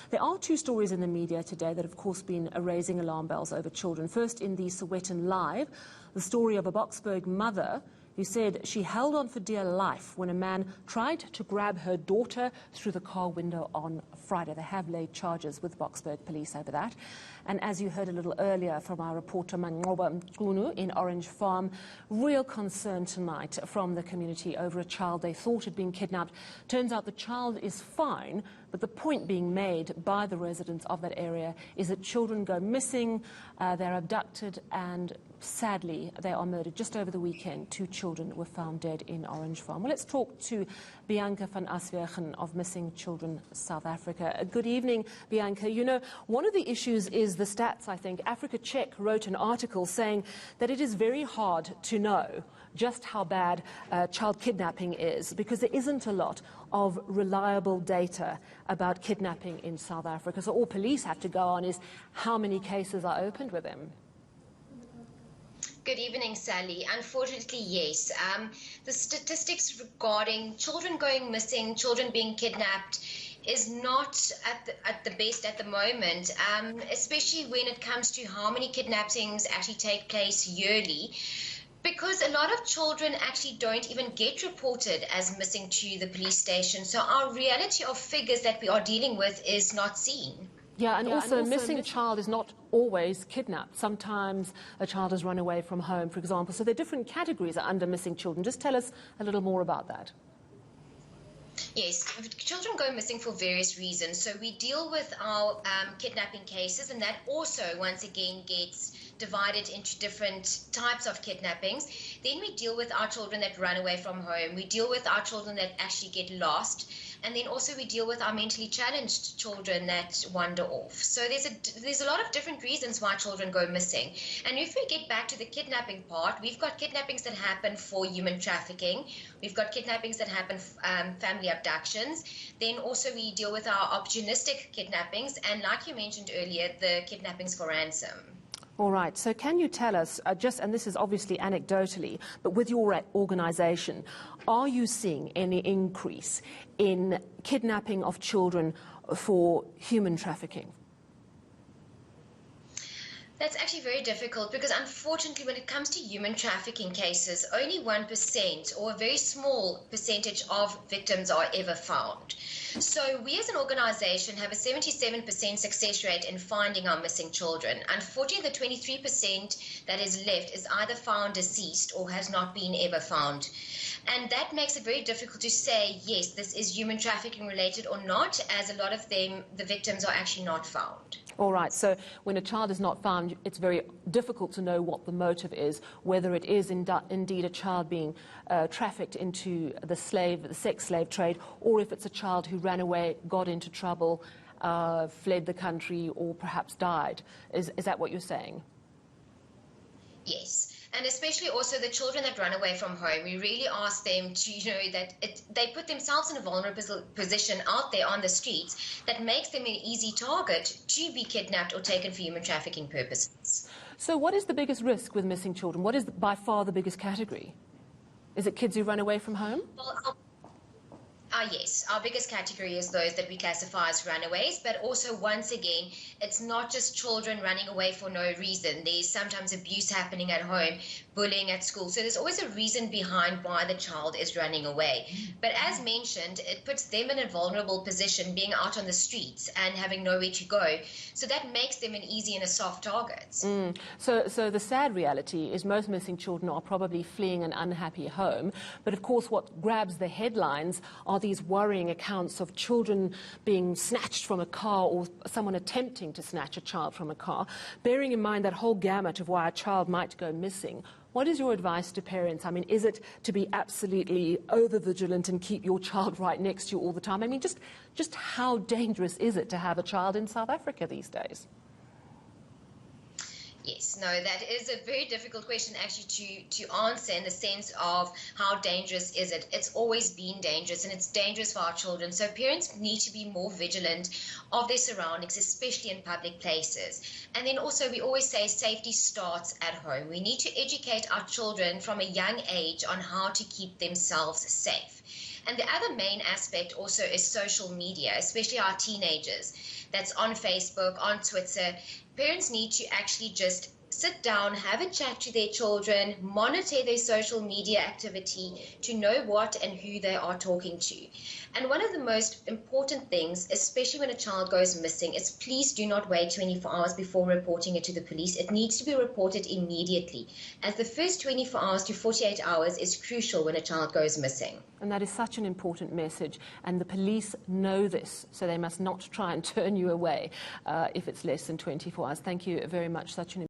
There are two stories in the media today that have, of course, been raising alarm bells over children. First, in the Sowetan Live, the story of a Boksburg mother who said she held on for dear life when a man tried to grab her daughter through the car window on Friday. They have laid charges with Boksburg police over that. And as you heard a little earlier from our reporter Manqoba Mqunu in Orange Farm, real concern tonight from the community over a child they thought had been kidnapped. Turns out the child is fine, but the point being made by the residents of that area is that children go missing, they're abducted, and sadly they are murdered. Just over the weekend, 2 children were found dead in Orange Farm. Well, let's talk to Bianca van Asverchan of Missing Children South Africa. Good evening, Bianca. You know, one of the issues is the stats, I think. Africa Check wrote an article saying that it is very hard to know just how bad child kidnapping is, because there isn't a lot of reliable data about kidnapping in South Africa. So all police have to go on is how many cases are opened with them. Good evening, Sally. Unfortunately, yes. The statistics regarding children going missing, children being kidnapped, is not at the best at the moment, especially when it comes to how many kidnappings actually take place yearly. Because a lot of children actually don't even get reported as missing to the police station. So our reality of figures that we are dealing with is not seen. Yeah, and also a missing child is not always kidnapped. Sometimes a child has run away from home, for example. So there are different categories under missing children. Just tell us a little more about that. Yes, children go missing for various reasons. So we deal with our kidnapping cases, and that also, once again, gets divided into different types of kidnappings. Then we deal with our children that run away from home. We deal with our children that actually get lost. And then also we deal with our mentally challenged children that wander off. So there's a lot of different reasons why children go missing. And if we get back to the kidnapping part, we've got kidnappings that happen for human trafficking. We've got kidnappings that happen family abductions. Then also we deal with our opportunistic kidnappings. And like you mentioned earlier, the kidnappings for ransom. All right, so can you tell us, and this is obviously anecdotally, but with your organisation, are you seeing any increase in kidnapping of children for human trafficking? That's actually very difficult because, unfortunately, when it comes to human trafficking cases, only 1% or a very small percentage of victims are ever found. So we as an organization have a 77% success rate in finding our missing children. Unfortunately, the 23% that is left is either found deceased or has not been ever found. And that makes it very difficult to say, yes, this is human trafficking related or not, as a lot of them, the victims are actually not found. All right, so when a child is not found, it's very difficult to know what the motive is, whether it is indeed a child being trafficked into the sex slave trade, or if it's a child who ran away, got into trouble, fled the country, or perhaps died. Is that what you're saying? Yes. And especially also the children that run away from home, we really ask them to know that they put themselves in a vulnerable position out there on the streets that makes them an easy target to be kidnapped or taken for human trafficking purposes. So what is the biggest risk with missing children? What is by far the biggest category? Is it kids who run away from home? Well, yes, our biggest category is those that we classify as runaways, but also, once again, it's not just children running away for no reason. There's sometimes abuse happening at home, bullying at school. So there's always a reason behind why the child is running away. But as mentioned, it puts them in a vulnerable position, being out on the streets and having nowhere to go. So that makes them an easy and a soft target. So the sad reality is most missing children are probably fleeing an unhappy home. But of course, what grabs the headlines are these worrying accounts of children being snatched from a car or someone attempting to snatch a child from a car. Bearing in mind that whole gamut of why a child might go missing, what is your advice to parents? I mean, is it to be absolutely over-vigilant and keep your child right next to you all the time? I mean, just how dangerous is it to have a child in South Africa these days? Yes, no, that is a very difficult question actually to answer, in the sense of how dangerous is it. It's always been dangerous, and it's dangerous for our children. So parents need to be more vigilant of their surroundings, especially in public places. And then also, we always say safety starts at home. We need to educate our children from a young age on how to keep themselves safe. And the other main aspect also is social media, especially our teenagers. That's on Facebook, on Twitter. Parents need to actually just sit down, have a chat to their children, monitor their social media activity to know what and who they are talking to. And one of the most important things, especially when a child goes missing, is please do not wait 24 hours before reporting it to the police. It needs to be reported immediately, as the first 24 hours to 48 hours is crucial when a child goes missing. And that is such an important message, and the police know this, so they must not try and turn you away if it's less than 24 hours. Thank you very much. Such an